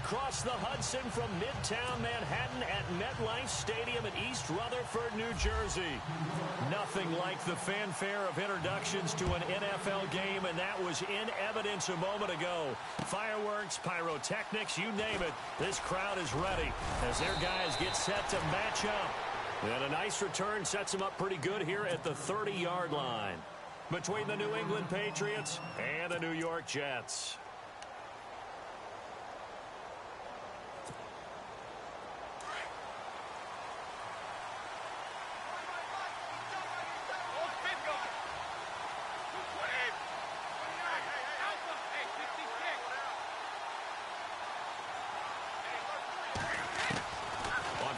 across the Hudson from Midtown Manhattan at MetLife Stadium in East Rutherford, New Jersey. Nothing like the fanfare of introductions to an NFL game, and that was in evidence a moment ago. Fireworks, pyrotechnics, you name it, this crowd is ready as their guys get set to match up. And a nice return sets them up pretty good here at the 30-yard line between the New England Patriots and the New York Jets.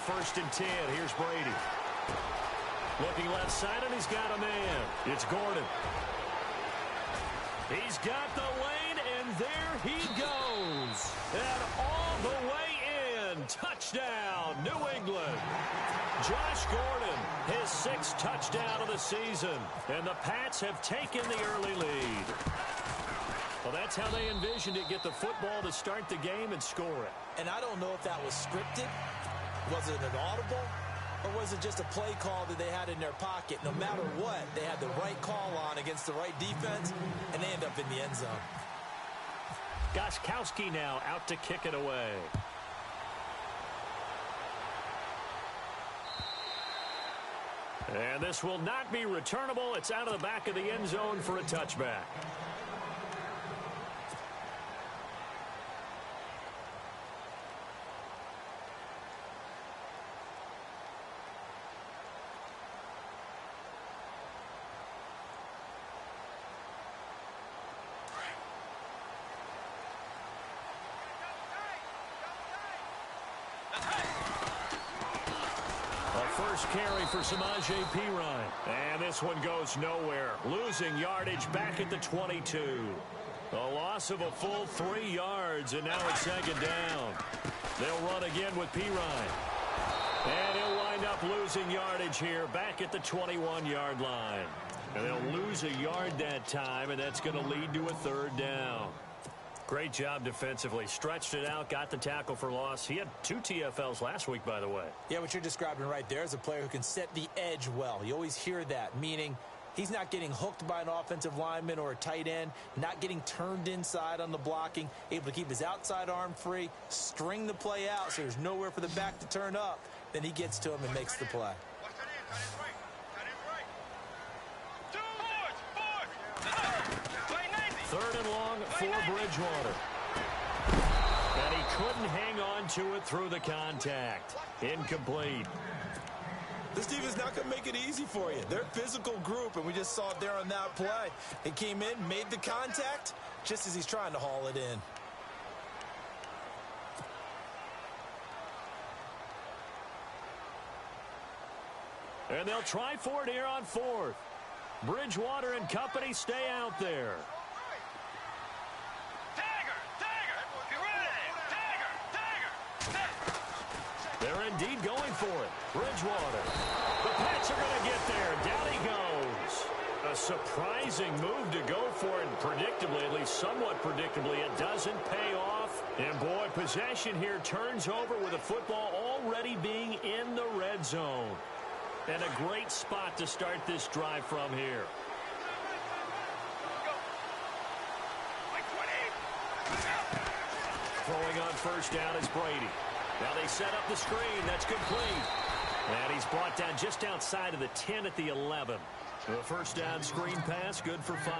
First and 10, here's Brady. Looking left side, and he's got a man. It's Gordon. He's got the lane, and there he goes. And all the way in. Touchdown, New England. Josh Gordon, his 6th touchdown of the season. And the Pats have taken the early lead. Well, that's how they envisioned it, get the football to start the game and score it. And I don't know if that was scripted. Was it an audible, or was it just a play call that they had in their pocket? No matter what, they had the right call on against the right defense, and they end up in the end zone. Gostkowski now out to kick it away. And this will not be returnable. It's out of the back of the end zone for a touchback. First carry for Samaje Perine. And this one goes nowhere. Losing yardage back at the 22. A loss of a full 3 yards, and now it's second down. They'll run again with Perine. And he'll wind up losing yardage here back at the 21-yard line. And they'll lose a yard that time, and that's going to lead to a 3rd down. Great job defensively. Stretched it out, got the tackle for loss. He had 2 TFLs last week, by the way. Yeah, what you're describing right there is a player who can set the edge well. You always hear that, meaning he's not getting hooked by an offensive lineman or a tight end, not getting turned inside on the blocking, able to keep his outside arm free, string the play out so there's nowhere for the back to turn up. Then he gets to him and makes the play. Third and long for Bridgewater. And he couldn't hang on to it through the contact. Incomplete. This defense is not going to make it easy for you. They're a physical group, and we just saw it there on that play. He came in, made the contact, just as he's trying to haul it in. And they'll try for it here on 4th. Bridgewater and company stay out there. They're indeed going for it. Bridgewater. The Pats are going to get there. Down he goes. A surprising move to go for it. Predictably, at least somewhat predictably, it doesn't pay off. And boy, possession here turns over with the football already being in the red zone. And a great spot to start this drive from here. Throwing on first down is Brady. Now they set up the screen. That's complete. And he's brought down just outside of the 10 at the 11. The first down screen pass, good for 5.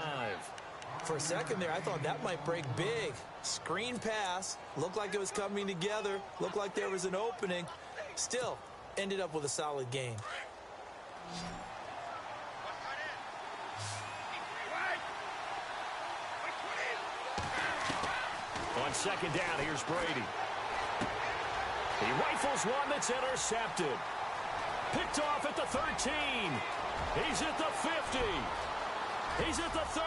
For a second there, I thought that might break big. Screen pass. Looked like it was coming together. Looked like there was an opening. Still, ended up with a solid gain. On second down, here's Brady. He rifles one that's intercepted. Picked off at the 13. He's at the 50. He's at the 30.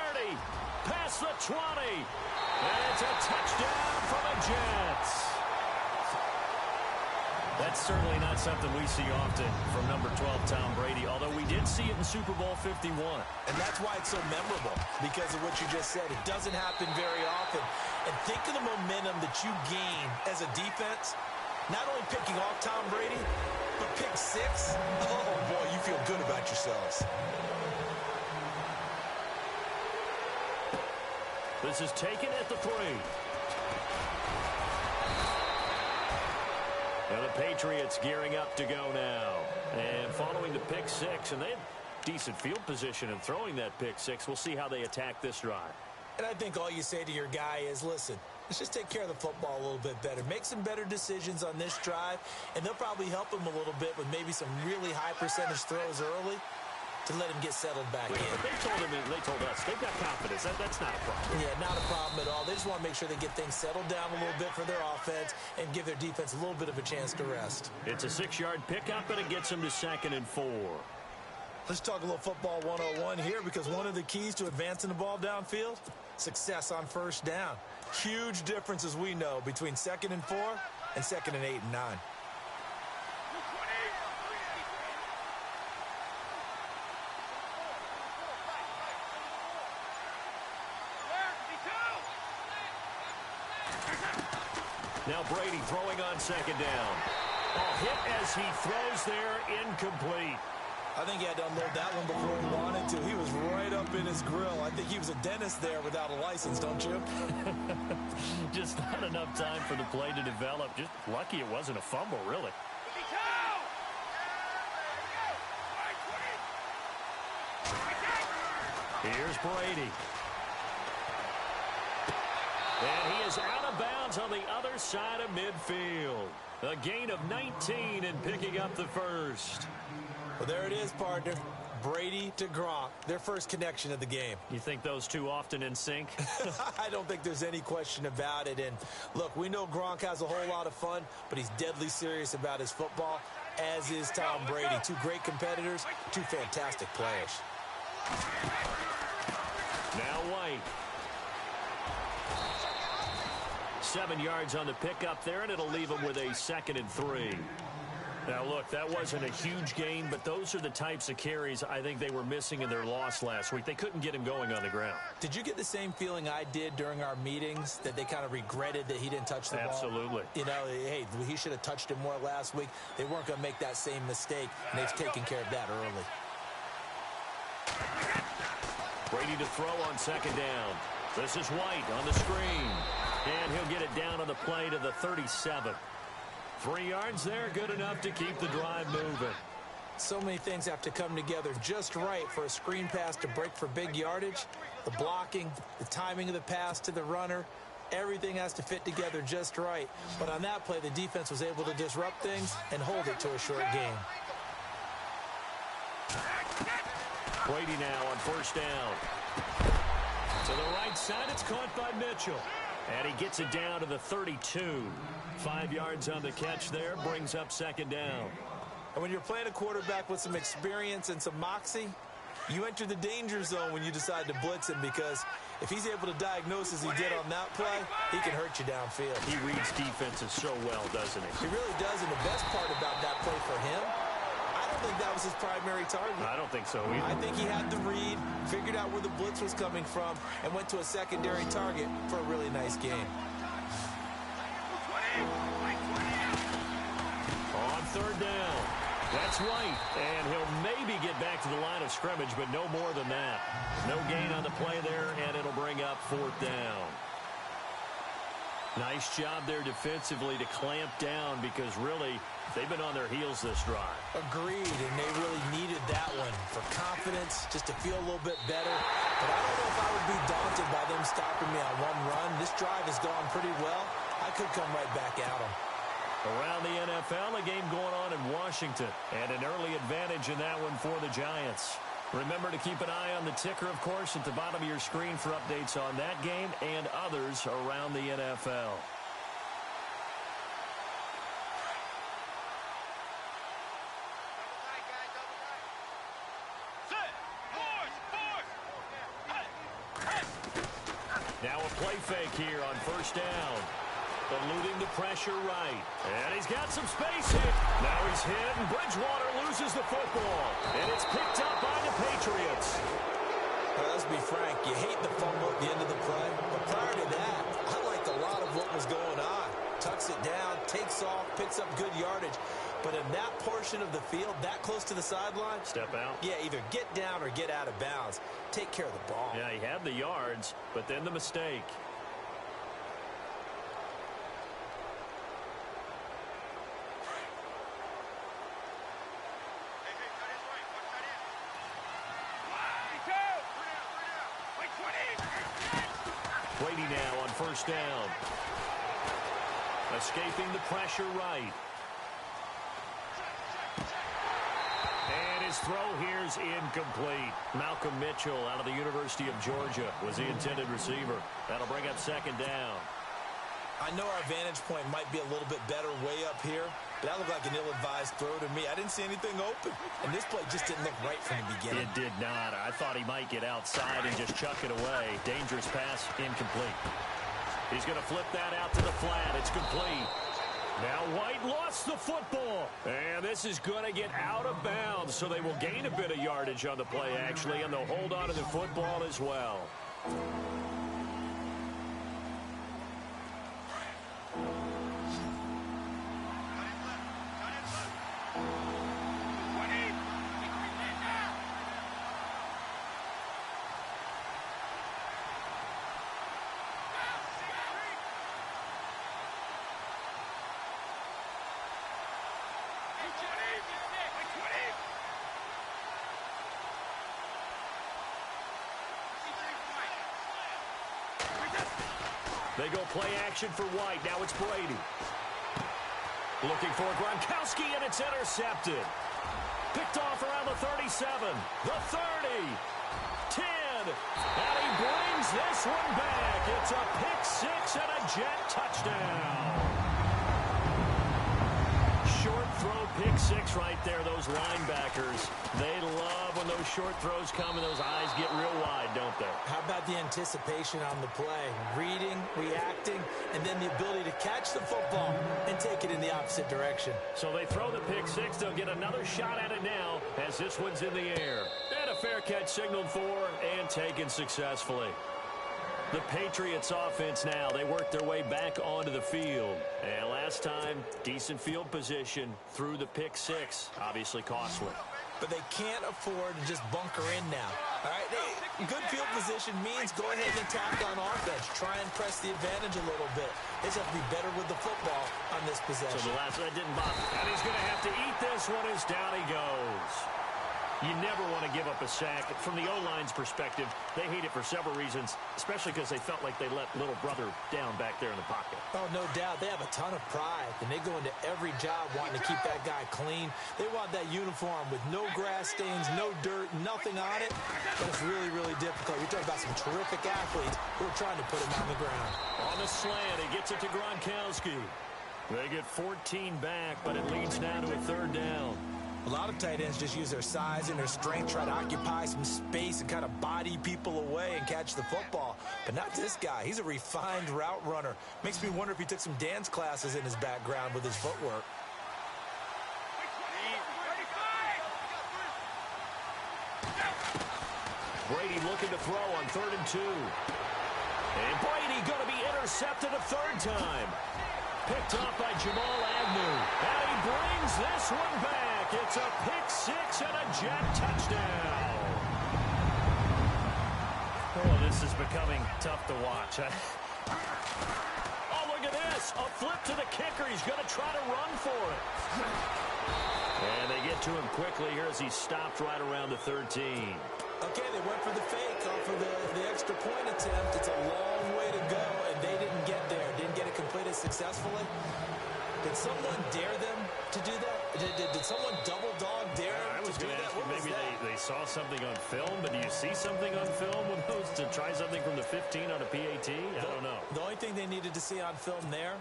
Past the 20. And it's a touchdown for the Jets. The That's certainly not something we see often from number 12, Tom Brady, although we did see it in Super Bowl 51. And that's why it's so memorable, because of what you just said. It doesn't happen very often. And think of the momentum that you gain as a defense, not only picking off Tom Brady, but pick 6. Oh, boy, you feel good about yourselves. This is taken at the 3. Well, the Patriots gearing up to go now. And following the pick 6, and they have decent field position in throwing that pick 6. We'll see how they attack this drive. And I think all you say to your guy is, listen, let's just take care of the football a little bit better. Make some better decisions on this drive, and they'll probably help him a little bit with maybe some really high percentage throws early to let him get settled back in. They told him, and they told us, they've got confidence. That's not a problem. Yeah, not a problem at all. They just want to make sure they get things settled down a little bit for their offense and give their defense a little bit of a chance to rest. It's a 6-yard pickup, and it gets them to 2nd and 4. Let's talk a little football 101 here, because one of the keys to advancing the ball downfield, success on first down. Huge difference, as we know, between 2nd and 4 and 2nd and 8 and 9. Now Brady throwing on 2nd down. Hit as he throws there, incomplete. I think he had to unload that one before he wanted to. He was right up in his grill. I think he was a dentist there without a license, don't you? Just not enough time for the play to develop. Just lucky it wasn't a fumble, really. Here's Brady. And he is out of bounds on the other side of midfield. A gain of 19 and picking up the first. Well, there it is, partner. Brady to Gronk, their first connection of the game. You think those two often in sync? I don't think there's any question about it. And look, we know Gronk has a whole lot of fun, but he's deadly serious about his football, as is Tom Brady. Two great competitors, two fantastic players. Now White. 7 yards on the pickup there, and it'll leave him with a 2nd and 3. Now, look, that wasn't a huge gain, but those are the types of carries I think they were missing in their loss last week. They couldn't get him going on the ground. Did you get the same feeling I did during our meetings, that they kind of regretted that he didn't touch the ball? Absolutely. You know, hey, he should have touched it more last week. They weren't going to make that same mistake, and they've taken care of that early. Brady to throw on 2nd down. This is White on the screen. And he'll get it down on the play to the 37. 3 yards there, good enough to keep the drive moving. So many things have to come together just right for a screen pass to break for big yardage. The blocking, the timing of the pass to the runner, everything has to fit together just right. But on that play, the defense was able to disrupt things and hold it to a short game. Brady now on 1st down. To the right side, it's caught by Mitchell. And he gets it down to the 32. 5 yards on the catch there, brings up 2nd down. And when you're playing a quarterback with some experience and some moxie, you enter the danger zone when you decide to blitz him, because if he's able to diagnose as he did on that play, he can hurt you downfield. He reads defenses so well, doesn't he? He really does, and the best part about that play for him, I don't think that was his primary target. I don't think so either. I think he had the read, figured out where the blitz was coming from, and went to a secondary target for a really nice game. On 3rd down, that's White, and he'll maybe get back to the line of scrimmage, but no more than that. No gain on the play there, and it'll bring up 4th down. Nice job there defensively to clamp down, because really they've been on their heels this drive. Agreed, and they really needed that one for confidence, just to feel a little bit better. But I don't know if I would be daunted by them stopping me on one run. This drive has gone pretty well. I could come right back at them. Around the NFL, a game going on in Washington, and an early advantage in that one for the Giants. Remember to keep an eye on the ticker, of course, at the bottom of your screen for updates on that game and others around the NFL. Now a play fake here on 1st down. eluding the pressure right. And he's got some space here. Now he's hit, and Bridgewater loses the football. And it's picked up by the Patriots. Well, let's be frank. You hate the fumble at the end of the play. But prior to that, I liked a lot of what was going on. Tucks it down, takes off, picks up good yardage. But in that portion of the field, that close to the sideline, step out. Yeah, either get down or get out of bounds. Take care of the ball. Yeah, he had the yards, but then the mistake. Brady now on first down. Escaping the pressure right. And his throw here's incomplete. Malcolm Mitchell out of the University of Georgia was the intended receiver. That'll bring up second down. I know our vantage point might be a little bit better way up here, but that looked like an ill-advised throw to me. I didn't see anything open, and this play just didn't look right from the beginning. It did not. I thought he might get outside and just chuck it away. Dangerous pass, incomplete. He's going to flip that out to the flat. It's complete. Now White lost the football. And this is going to get out of bounds, so they will gain a bit of yardage on the play, actually, and they'll hold on to the football as well. They go play action for White. Now it's Brady. Looking for Gronkowski, and it's intercepted. Picked off around the 37, the 30, 10, and he brings this one back. It's a pick six and a jet touchdown. Short throw pick six right there. Those linebackers, they love when those short throws come and those eyes get real wide, don't they? How about the anticipation on the play? Reading, reacting, and then the ability to catch the football and take it in the opposite direction. So they throw the pick six. They'll get another shot at it now as this one's in the air. And a fair catch signaled for and taken successfully. The Patriots offense now, they work their way back onto the field. And last time, decent field position through the pick six. Obviously costly. But they can't afford to just bunker in now. All right, good field position means go ahead and attack on offense. Try and press the advantage a little bit. They just have to be better with the football on this possession. So the last one didn't bother. And he's going to have to eat this one as down he goes. You never want to give up a sack. From the O-line's perspective, they hate it for several reasons, especially because they felt like they let little brother down back there in the pocket. Oh, no doubt. They have a ton of pride, and they go into every job wanting to keep that guy clean. They want that uniform with no grass stains, no dirt, nothing on it. But it's really, really difficult. You're talking about some terrific athletes who are trying to put him on the ground. On the slant, he gets it to Gronkowski. They get 14 back, but it leads now to a third down. A lot of tight ends just use their size and their strength, try to occupy some space and kind of body people away and catch the football. But not this guy. He's a refined route runner. Makes me wonder if he took some dance classes in his background with his footwork. Brady looking to throw on 3rd and 2. And Brady going to be intercepted a third time. Picked off by Jamal Agnew. And he brings this one back. It's a pick six and a jet touchdown. Oh, this is becoming tough to watch. Oh, look at this. A flip to the kicker. He's going to try to run for it. And they get to him quickly here as he stopped right around the 13. Okay, they went for the fake off of the extra point attempt. It's a long way to go, and they didn't get there. Didn't get it completed successfully. Did someone dare them to do that? Did someone double dog dare them to do that? Maybe they saw something on film, but do you see something on film with those to try something from the 15 on a PAT? I don't know. The only thing they needed to see on film there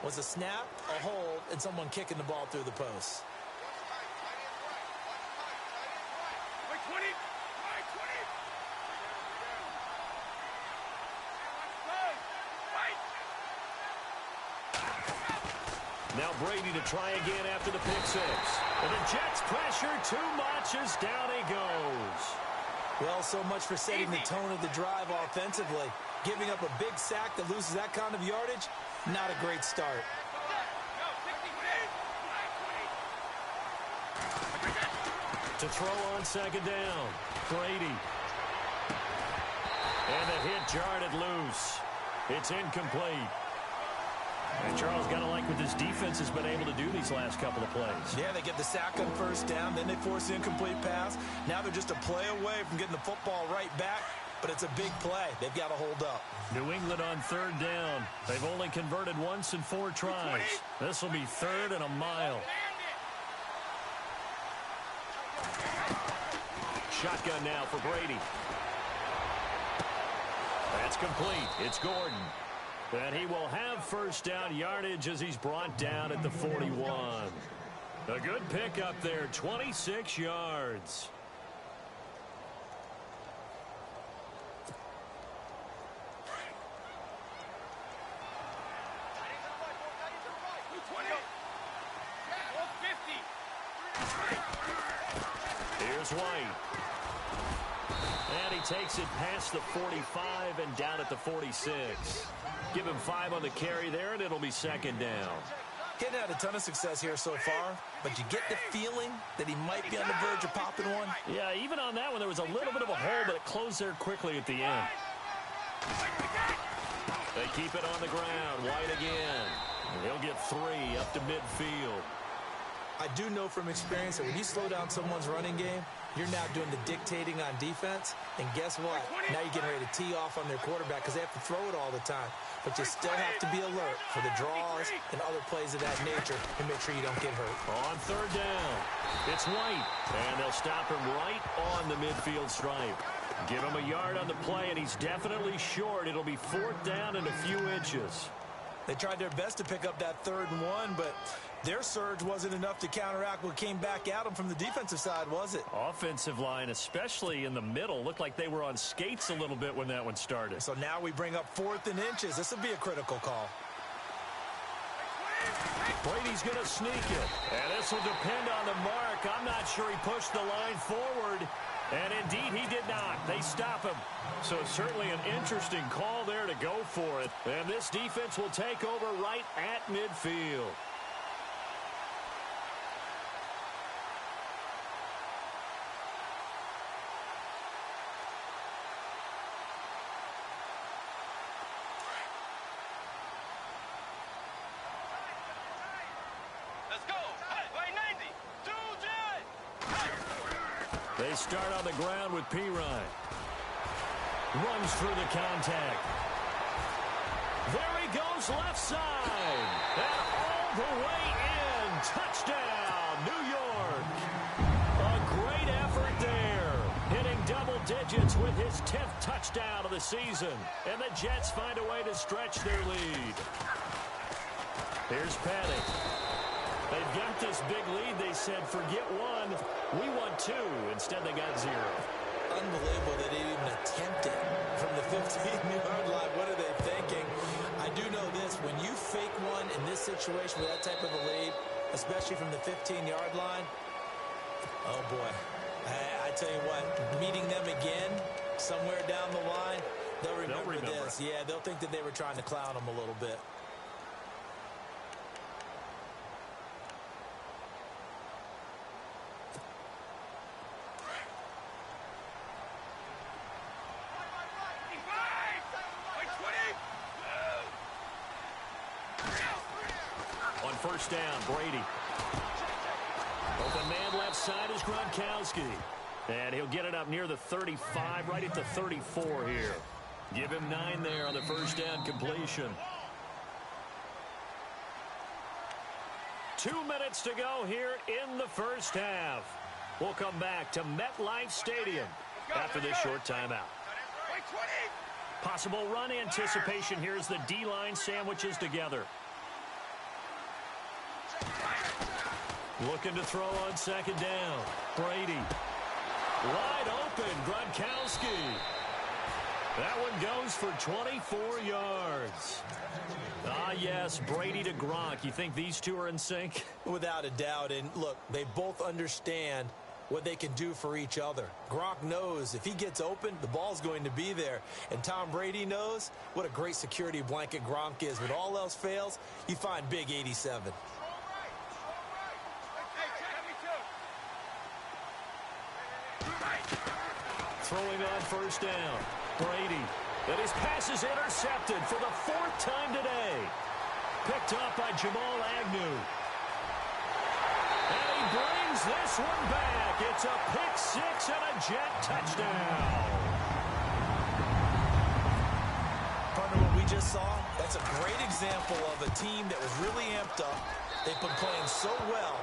was a snap, a hold, and someone kicking the ball through the post. Now Brady to try again after the pick six. And the Jets pressure too much as down he goes. Well, so much for setting the tone of the drive offensively. Giving up a big sack that loses that kind of yardage, not a great start. To throw on second down, Brady. And the hit jarred it loose. It's incomplete. And Charles, got to like what this defense has been able to do these last couple of plays. Yeah, they get the sack on first down, then they force the incomplete pass. Now they're just a play away from getting the football right back, but it's a big play. They've got to hold up. New England on third down. They've only converted once in 4 tries. This will be 3rd and a mile. Shotgun now for Brady. That's complete. It's Gordon. And he will have first down yardage as he's brought down at the 41. A good pickup there, 26 yards. Here's White. And he takes it past the 45 and down at the 46. Give him 5 on the carry there, and it'll be second down. Getting had a ton of success here so far, but you get the feeling that he might be on the verge of popping one. Yeah, even on that one, there was a little bit of a hole, but it closed there quickly at the end. They keep it on the ground. White again. And he'll get 3 up to midfield. I do know from experience that when you slow down someone's running game, you're now doing the dictating on defense. And guess what? Now you're getting ready to tee off on their quarterback because they have to throw it all the time. But you still have to be alert for the draws and other plays of that nature and make sure you don't get hurt. On third down, it's White. And they'll stop him right on the midfield stripe. Give him a yard on the play, and he's definitely short. It'll be 4th down and a few inches. They tried their best to pick up that 3rd and 1, but their surge wasn't enough to counteract what came back at them from the defensive side, was it? Offensive line, especially in the middle, looked like they were on skates a little bit when that one started. So now we bring up 4th and inches. This will be a critical call. Brady's going to sneak it. And this will depend on the mark. I'm not sure he pushed the line forward. And indeed, he did not. They stop him. So certainly an interesting call there to go for it. And this defense will take over right at midfield. They start on the ground with Pirine. Runs through the contact. There he goes left side. And all the way in. Touchdown, New York. A great effort there. Hitting double digits with his 10th touchdown of the season. And the Jets find a way to stretch their lead. Here's Paddock. They've got this big lead. They said, forget 1. We want 2. Instead, they got 0. Unbelievable that they even attempted from the 15-yard line. What are they thinking? I do know this. When you fake one in this situation with that type of a lead, especially from the 15-yard line, oh, boy. I tell you what, meeting them again somewhere down the line, they'll remember this. Yeah, they'll think that they were trying to clown them a little bit. First down, Brady. Open man left side is Gronkowski. And he'll get it up near the 35, right at the 34 here. Give him 9 there on the first down completion. 2 minutes to go here in the first half. We'll come back to MetLife Stadium after this short timeout. Possible run anticipation here as the D-line sandwiches together. Looking to throw on second down. Brady. Wide open. Gronkowski. That one goes for 24 yards. Ah, yes, Brady to Gronk. You think these two are in sync? Without a doubt. And look, they both understand what they can do for each other. Gronk knows if he gets open, the ball's going to be there. And Tom Brady knows what a great security blanket Gronk is. When all else fails, you find big 87. Throwing on first down. Brady. And his pass is intercepted for the 4th time today. Picked up by Jamal Agnew. And he brings this one back. It's a pick six and a Jet touchdown. Partner, what we just saw, that's a great example of a team that was really amped up. They've been playing so well,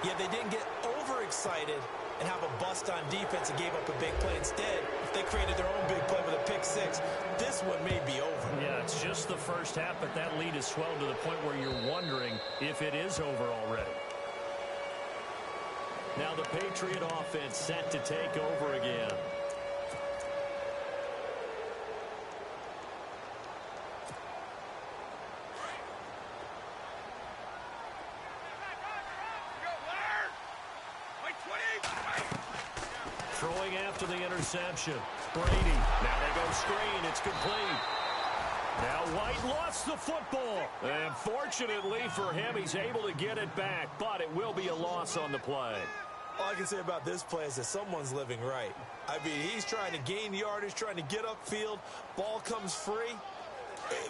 yet they didn't get overexcited and have a bust on defense and gave up a big play. Instead, they created their own big play with a pick six. This one may be over. Yeah, it's just the first half, but that lead has swelled to the point where you're wondering if it is over already. Now the Patriot offense set to take over again. Throwing after the interception. Brady. Now they go screen. It's complete. Now White lost the football. And fortunately for him, he's able to get it back, but it will be a loss on the play. All I can say about this play is that someone's living right. I mean, he's trying to gain yardage, trying to get upfield. Ball comes free.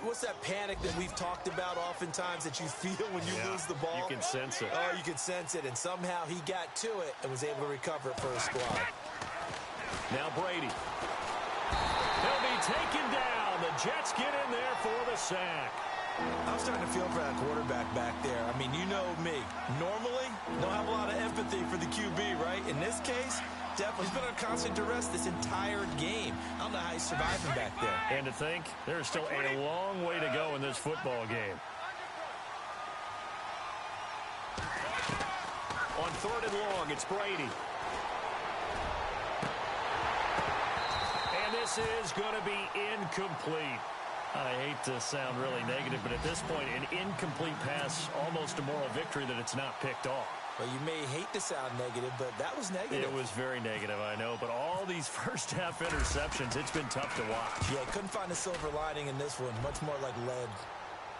What's that panic that we've talked about oftentimes that you feel when you lose the ball? You can sense it. Oh, you can sense it. And somehow he got to it and was able to recover it for his squad. Now Brady. He'll be taken down. The Jets get in there for the sack. I'm starting to feel for that quarterback back there. I mean, you know me. Normally, don't have a lot of empathy for the QB, right? In this case, definitely. He's been on constant duress this entire game. I don't know how he's surviving back there. And to think, there's still a long way to go in this football game. On 3rd and long, it's Brady. And this is going to be incomplete. I hate to sound really negative, but at this point, an incomplete pass, almost a moral victory that it's not picked off. Well, you may hate to sound negative, but that was negative. It was very negative, I know. But all these first-half interceptions, it's been tough to watch. Yeah, couldn't find a silver lining in this one. Much more like lead.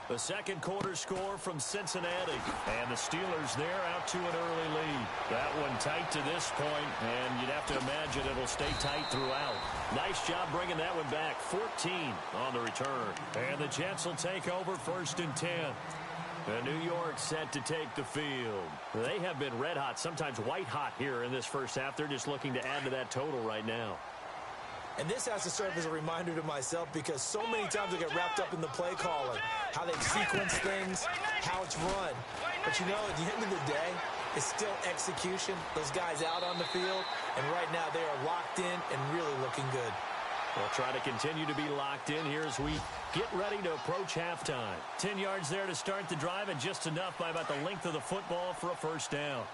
The second quarter score from Cincinnati. And the Steelers there out to an early lead. That one tight to this point, and you'd have to imagine it'll stay tight throughout. Nice job bringing that one back. 14 on the return. And the Jets will take over 1st and 10. And New York set to take the field. They have been red hot, sometimes white hot here in this first half. They're just looking to add to that total right now. And this has to serve as a reminder to myself because so many times I get wrapped up in the play calling, how they sequence things, how it's run. But you know, at the end of the day, it's still execution. Those guys out on the field, and right now they are locked in and really looking good. We'll try to continue to be locked in here as we get ready to approach halftime. 10 yards there to start the drive, and just enough by about the length of the football for a first down.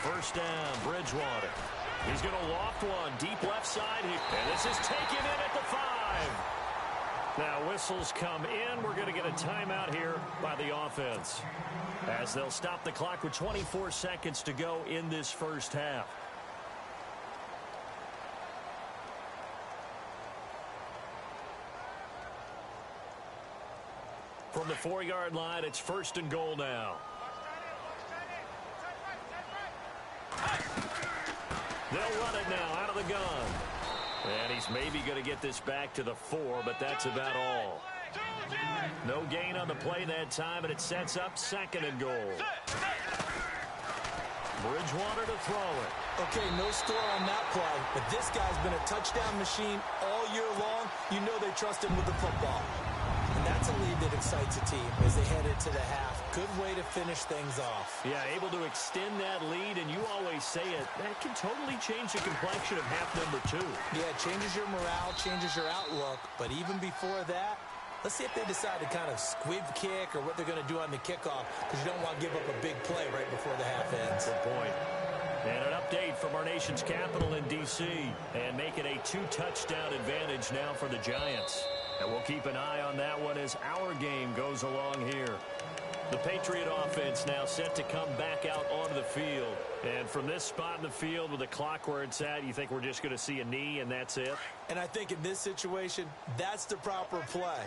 First down, Bridgewater. He's going to loft one deep left side. And this is taken in at the 5. Now whistles come in. We're going to get a timeout here by the offense, as they'll stop the clock with 24 seconds to go in this first half. From the 4-yard line, it's 1st and goal now. They'll run it now out of the gun. And he's maybe going to get this back to the 4, but that's about all. No gain on the play that time, and it sets up 2nd and goal. Bridgewater to throw it. Okay, no score on that play, but this guy's been a touchdown machine all year long. You know they trust him with the football. And that's a lead that excites a team as they head into the half. Good way to finish things off. Yeah, able to extend that lead, and you always say it, that can totally change the complexion of half number 2. Yeah, it changes your morale, changes your outlook, but even before that, Let's see if they decide to kind of squib kick or what they're going to do on the kickoff, because you don't want to give up a big play right before the half ends. Good point. And an update from our nation's capital in D.C. and make it a 2-touchdown advantage now for the Giants. And we'll keep an eye on that one as our game goes along here. The Patriot offense now set to come back out onto the field. And from this spot in the field with the clock where it's at, you think we're just going to see a knee and that's it? And I think in this situation, that's the proper play.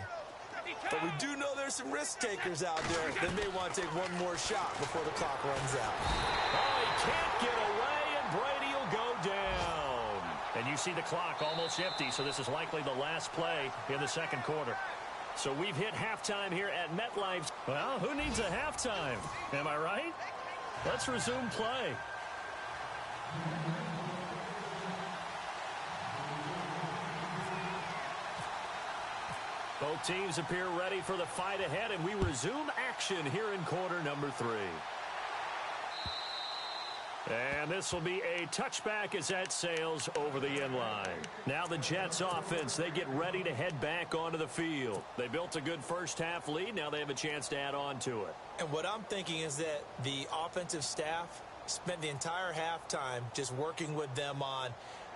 But we do know there's some risk takers out there that may want to take one more shot before the clock runs out. Oh, he can't get away, and Brady will go down. And you see the clock almost empty, so this is likely the last play in the second quarter. So we've hit halftime here at MetLife. Well, who needs a halftime? Am I right? Let's resume play. Both teams appear ready for the fight ahead, and we resume action here in quarter number 3. And this will be a touchback as that sails over the end line. Now the Jets offense, they get ready to head back onto the field. They built a good first half lead. Now they have a chance to add on to it. And what I'm thinking is that the offensive staff spent the entire halftime just working with them on,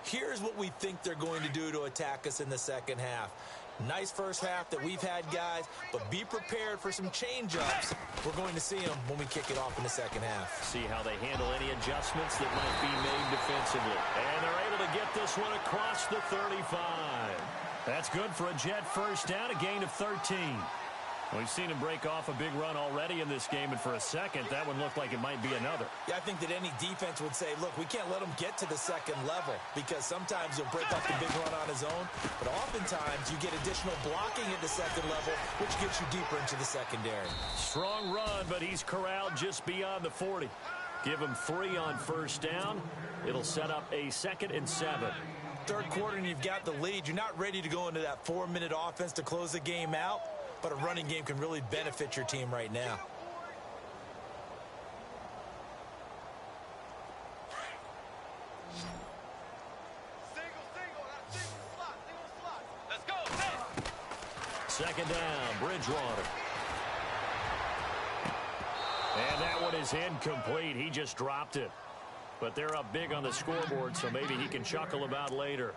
here's what we think they're going to do to attack us in the second half. Nice first half that we've had, guys, but be prepared for some change-ups. We're going to see them when we kick it off in the second half. See how they handle any adjustments that might be made defensively. And they're able to get this one across the 35. That's good for a Jet first down, a gain of 13. We've seen him break off a big run already in this game, and for a second, that one looked like it might be another. Yeah, I think that any defense would say, look, we can't let him get to the second level, because sometimes he'll break off the big run on his own, but oftentimes you get additional blocking at the second level, which gets you deeper into the secondary. Strong run, but he's corralled just beyond the 40. Give him 3 on first down. It'll set up a 2nd and 7. Third quarter, and you've got the lead. You're not ready to go into that 4-minute offense to close the game out. But a running game can really benefit your team right now. Let's go. Second down, Bridgewater. And that one is incomplete. He just dropped it. But they're up big on the scoreboard, so maybe he can chuckle about later.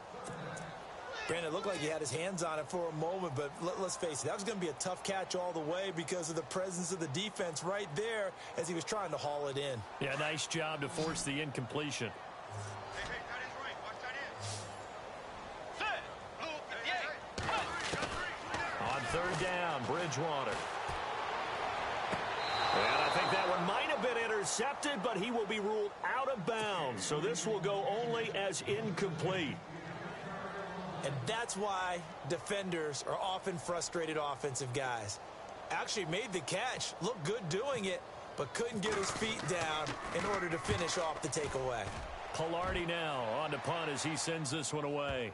Brandon, it looked like he had his hands on it for a moment, but let's face it, that was going to be a tough catch all the way because of the presence of the defense right there as he was trying to haul it in. Yeah, nice job to force the incompletion. Hey, that is right. Watch that in. On third down, Bridgewater. And I think that one might have been intercepted, but he will be ruled out of bounds. So this will go only as incomplete. And that's why defenders are often frustrated offensive guys. Actually made the catch, looked good doing it, but couldn't get his feet down in order to finish off the takeaway. Pilardi now on to punt as he sends this one away.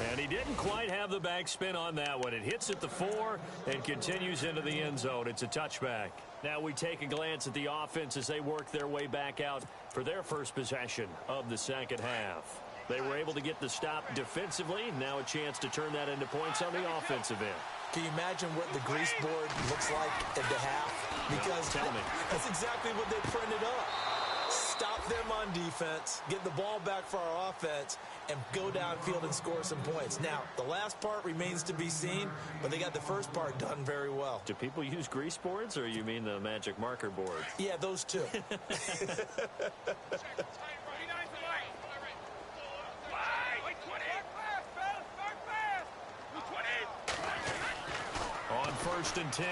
And he didn't quite have the backspin on that one. It hits at the 4 and continues into the end zone. It's a touchback. Now we take a glance at the offense as they work their way back out for their first possession of the second half. They were able to get the stop defensively. Now a chance to turn that into points on the offensive end. Can you imagine what the grease board looks like at the half? Because tell me. That's exactly what they printed up. Stop them on defense, get the ball back for our offense, and go downfield and score some points. Now, the last part remains to be seen, but they got the first part done very well. Do people use grease boards, or you mean the magic marker boards? Yeah, those two. On 1st and 10,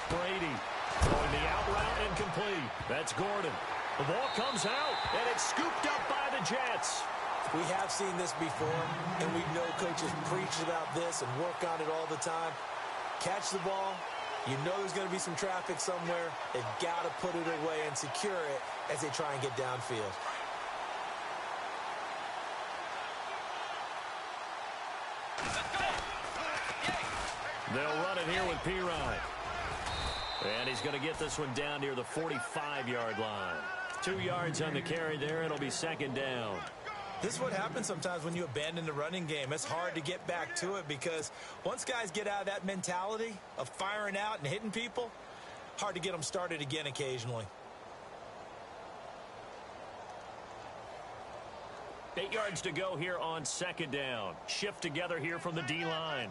Brady throwing the out route incomplete. That's Gordon. The ball comes out, and it's scooped up by the Jets. We have seen this before, and we know coaches preach about this and work on it all the time. Catch the ball. You know there's going to be some traffic somewhere. They've got to put it away and secure it as they try and get downfield. They'll run it here with Pirine. And he's going to get this one down near the 45-yard line. 2 yards on the carry there. It'll be second down. This is what happens sometimes when you abandon the running game. It's hard to get back to it because once guys get out of that mentality of firing out and hitting people, hard to get them started again occasionally. 8 yards to go here on second down. Shift together here from the D-line.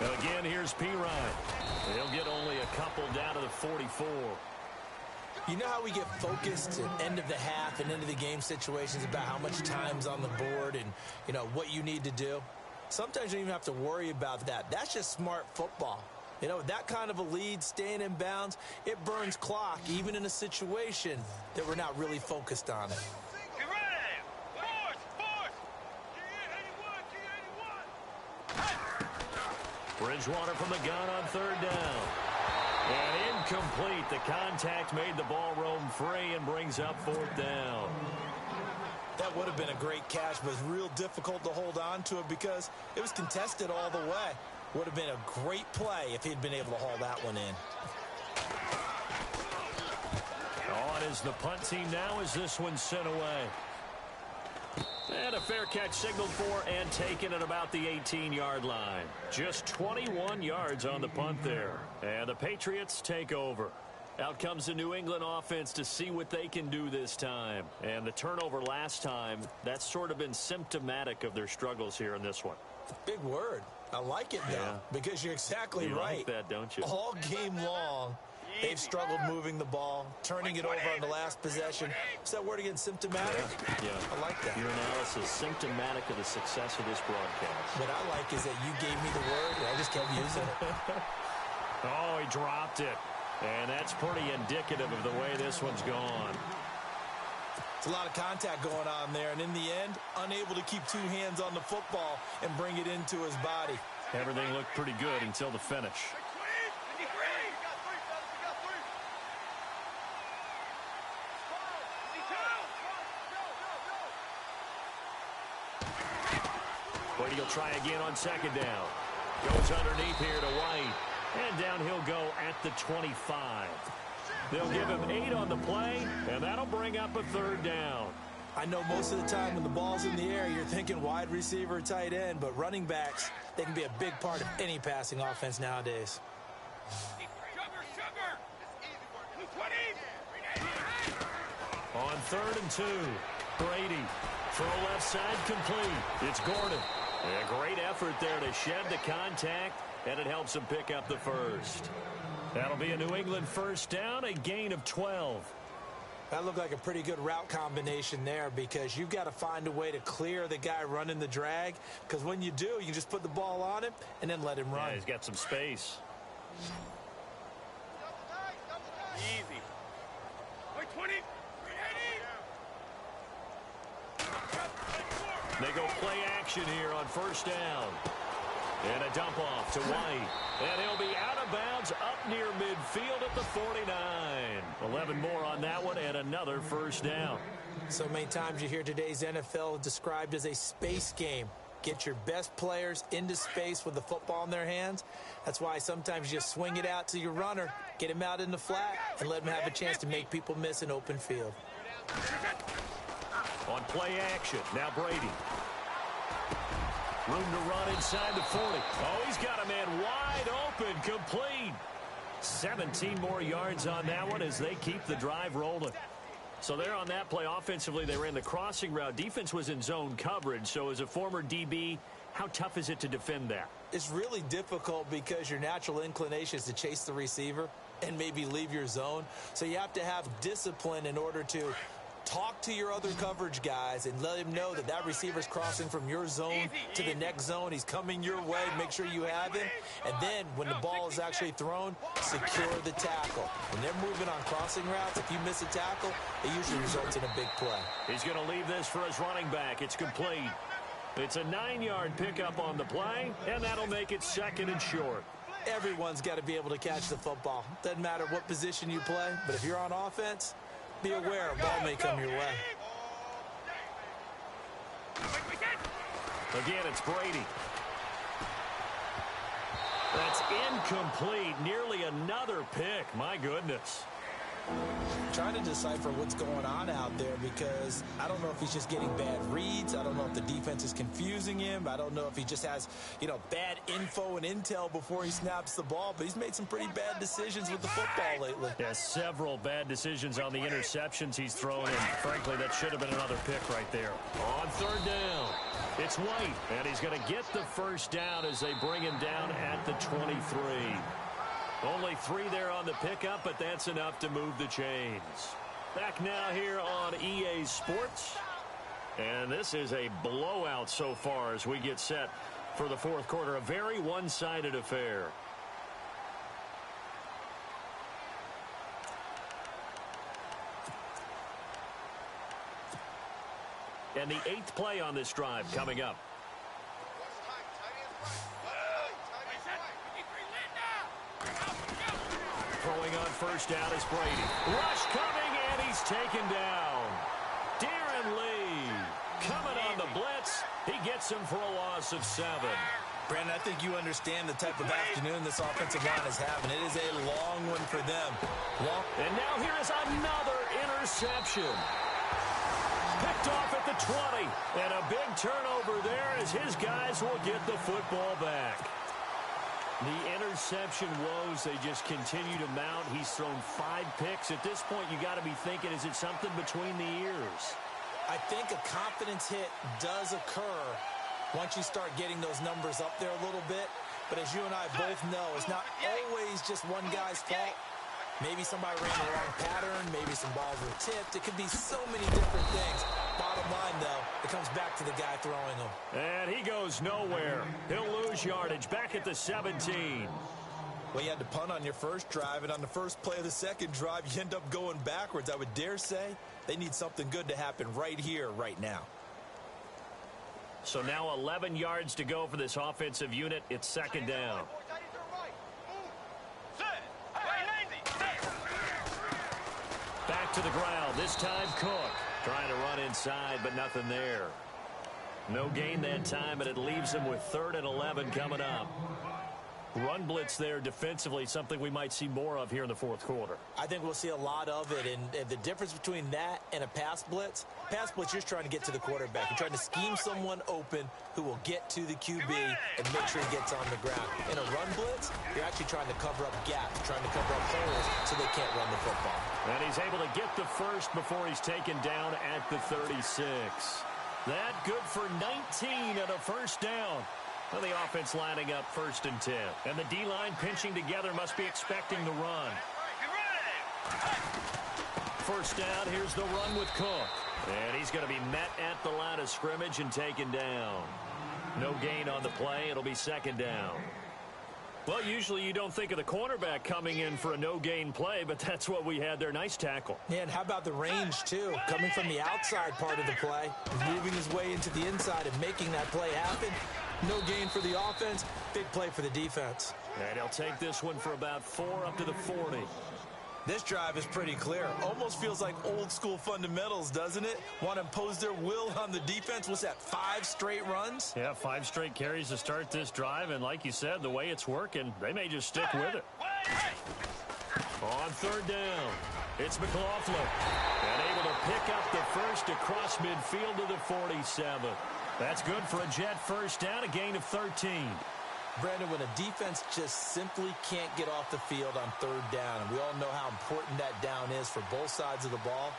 Again, here's P. Ryan. He'll get only a couple down to the 44. You know how we get focused at end of the half and end of the game situations about how much time's on the board and, you know, what you need to do? Sometimes you don't even have to worry about that. That's just smart football. You know, that kind of a lead, staying in bounds, it burns clock, even in a situation that we're not really focused on it. Get ready! Force! G81! Bridgewater from the gun on third down. And incomplete. The contact made the ball roam free and brings up fourth down. That would have been a great catch, but it's real difficult to hold on to it because it was contested all the way. Would have been a great play if he'd been able to haul that one in. On is the punt team now as this one's sent away. And a fair catch signaled for and taken at about the 18-yard line. Just 21 yards on the punt there. And the Patriots take over. Out comes the New England offense to see what they can do this time. And the turnover last time, that's sort of been symptomatic of their struggles here in this one. Big word. I like it, though, because you're exactly right. You like that, don't you? All game long, they've struggled moving the ball, turning it over on the last possession. Is that word again, symptomatic? Yeah. I like that. Your analysis, symptomatic of the success of this broadcast. What I like is that you gave me the word, and I just kept using it. Oh, he dropped it. And that's pretty indicative of the way this one's gone. It's a lot of contact going on there, and in the end, unable to keep two hands on the football and bring it into his body. Everything looked pretty good until the finish. Brady will try again on second down. Goes underneath here to White. And down he'll go at the 25. They'll give him 8 on the play, and that'll bring up a third down. I know most of the time when the ball's in the air, you're thinking wide receiver, tight end, but running backs, they can be a big part of any passing offense nowadays. On 3rd and 2, Brady. Throw left side complete. It's Gordon. A great effort there to shed the contact, and it helps him pick up the first. That'll be a New England first down, a gain of 12. That looked like a pretty good route combination there because you've got to find a way to clear the guy running the drag, because when you do, you can just put the ball on him and then let him run. Yeah, he's got some space. Easy. Wait, 20. They go play action here on first down. And a dump off to White. And he'll be out of bounds up near midfield at the 49. 11 more on that one and another first down. So many times you hear today's NFL described as a space game. Get your best players into space with the football in their hands. That's why sometimes you swing it out to your runner, get him out in the flat, and let him have a chance to make people miss an open field. On play action, now Brady. Room to run inside the 40. Oh, he's got a man wide open, complete. 17 more yards on that one as they keep the drive rolling. So there on that play, offensively, they ran the crossing route. Defense was in zone coverage. So as a former DB, how tough is it to defend that? It's really difficult because your natural inclination is to chase the receiver and maybe leave your zone. So you have to have discipline in order to talk to your other coverage guys and let him know that that receiver's crossing from your zone to the next zone. He's coming your way. Make sure you have him. And then when the ball is actually thrown, secure the tackle. When they're moving on crossing routes, if you miss a tackle, it usually results in a big play. He's going to leave this for his running back. It's complete. It's a 9-yard pickup on the play, and that'll make it second and short. Everyone's got to be able to catch the football. Doesn't matter what position you play, but if you're on offense, be aware a ball may come your way. Again, it's Brady. That's incomplete. Nearly another pick. My goodness. Trying to decipher what's going on out there because I don't know if he's just getting bad reads. I don't know if the defense is confusing him. I don't know if he just has, bad info and intel before he snaps the ball. But he's made some pretty bad decisions with the football lately. Yeah, several bad decisions on the interceptions he's thrown in. Frankly, that should have been another pick right there. On third down, it's White, and he's going to get the first down as they bring him down at the 23. Only 3 there on the pickup, but that's enough to move the chains. Back now here on EA Sports. And this is a blowout so far as we get set for the fourth quarter. A very one-sided affair. And the 8th play on this drive coming up. Throwing on first down is Brady. Rush coming, and he's taken down. Darren Lee coming on the blitz. He gets him for a loss of 7. Brandon, I think you understand the type of afternoon this offensive line is having. It is a long one for them. And now here is another interception. Picked off at the 20. And a big turnover there as his guys will get the football back. The interception woes, they just continue to mount. He's thrown 5 picks. At this point, you got to be thinking, is it something between the ears? I think a confidence hit does occur once you start getting those numbers up there a little bit. But as you and I both know, it's not always just one guy's fault. Maybe somebody ran the wrong pattern. Maybe some balls were tipped. It could be so many different things. Bottom line, though, it comes back to the guy throwing them. And he goes nowhere. He'll lose yardage back at the 17. Well, you had to punt on your first drive, and on the first play of the second drive, you end up going backwards. I would dare say they need something good to happen right here, right now. So now 11 yards to go for this offensive unit. It's second down. Back to the ground. This time Cook trying to run inside, but nothing there. No gain that time, and it leaves him with 3rd and 11 coming up. Run blitz there defensively, something we might see more of here in the fourth quarter. I think we'll see a lot of it, and the difference between that and a pass blitz, you're just trying to get to the quarterback. You're trying to scheme someone open who will get to the QB and make sure he gets on the ground. In a run blitz, you're actually trying to cover up gaps, trying to cover up holes so they can't run the football. And he's able to get the first before he's taken down at the 36. That good for 19 and a first down. Well, the offense lining up 1st and 10. And the D-line pinching together must be expecting the run. First down, here's the run with Cook. And he's going to be met at the line of scrimmage and taken down. No gain on the play. It'll be second down. Well, usually you don't think of the cornerback coming in for a no-gain play, but that's what we had there. Nice tackle. Yeah, and how about the range, too? Coming from the outside part of the play, moving his way into the inside and making that play happen. No gain for the offense, big play for the defense. And he'll take this one for about 4 up to the 40. This drive is pretty clear. Almost feels like old school fundamentals, doesn't it? Want to impose their will on the defense. What's that, 5 straight runs? Yeah, 5 straight carries to start this drive. And like you said, the way it's working, they may just stick with it. On third down, it's McLaughlin. And able to pick up the first across midfield to the 47. That's good for a Jet first down, a gain of 13. Brandon, when a defense just simply can't get off the field on third down, and we all know how important that down is for both sides of the ball,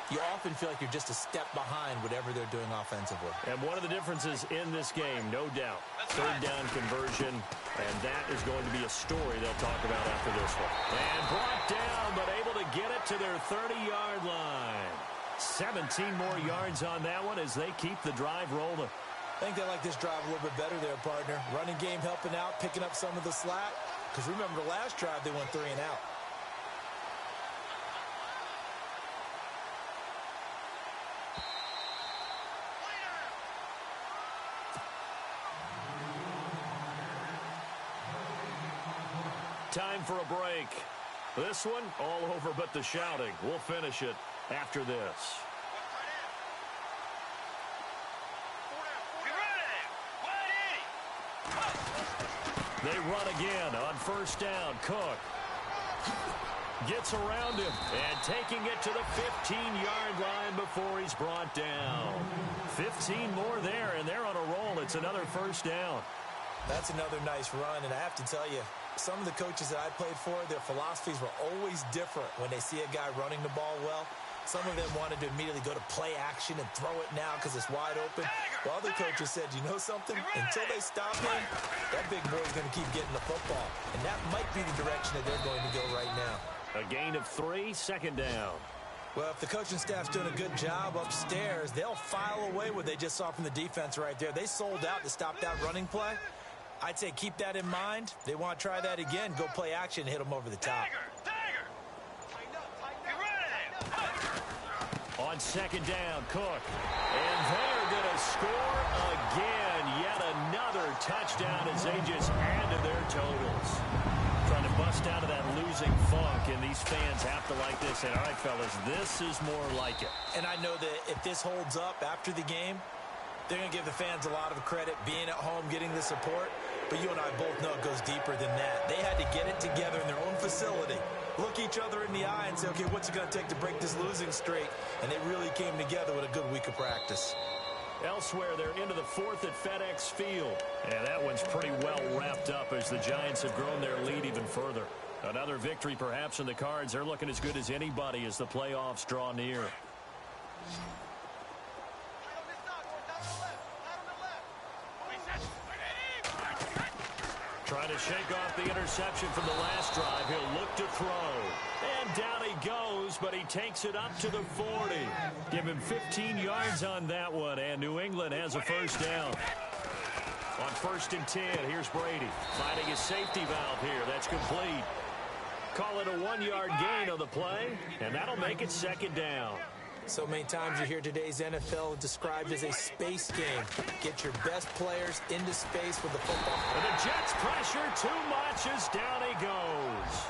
you often feel like you're just a step behind whatever they're doing offensively. And one of the differences in this game, no doubt, third down conversion, and that is going to be a story they'll talk about after this one. And brought down, but able to get it to their 30-yard line. 17 more yards on that one as they keep the drive rolling. I think they like this drive a little bit better there, partner. Running game helping out, picking up some of the slack. Because remember, the last drive, they went 3 and out. Time for a break. This one, all over but the shouting. We'll finish it after this. They run again on first down. Cook. Gets around him and taking it to the 15-yard line before he's brought down. 15 more there, and they're on a roll. It's another first down. That's another nice run, and I have to tell you, some of the coaches that I played for, their philosophies were always different when they see a guy running the ball well. Some of them wanted to immediately go to play action and throw it now because it's wide open. While other coaches said, you know something? Until they stop him, that big boy's going to keep getting the football. And that might be the direction that they're going to go right now. A gain of 3, second down. Well, if the coaching staff's doing a good job upstairs, they'll file away what they just saw from the defense right there. They sold out to stop that running play. I'd say keep that in mind. They want to try that again. Go play action and hit them over the top. On second down, Cook. And they're going to score again. Yet another touchdown as they just added their totals. Trying to bust out of that losing funk, and these fans have to like this. And all right, fellas, this is more like it. And I know that if this holds up after the game, they're going to give the fans a lot of credit, being at home, getting the support. But you and I both know it goes deeper than that. They had to get it together in their own facility, look each other in the eye and say, okay, what's it going to take to break this losing streak? And they really came together with a good week of practice. Elsewhere, they're into the 4th at FedEx Field. And that one's pretty well wrapped up as the Giants have grown their lead even further. Another victory perhaps in the cards. They're looking as good as anybody as the playoffs draw near. Trying to shake off the interception from the last drive. He'll look to throw. And down he goes, but he takes it up to the 40. Give him 15 yards on that one, and New England has a first down. On 1st and 10, here's Brady. Finding his safety valve here. That's complete. Call it a 1-yard gain on the play, and that'll make it second down. So many times you hear today's NFL described as a space game. Get your best players into space with the football. And the Jets pressure too much as down he goes.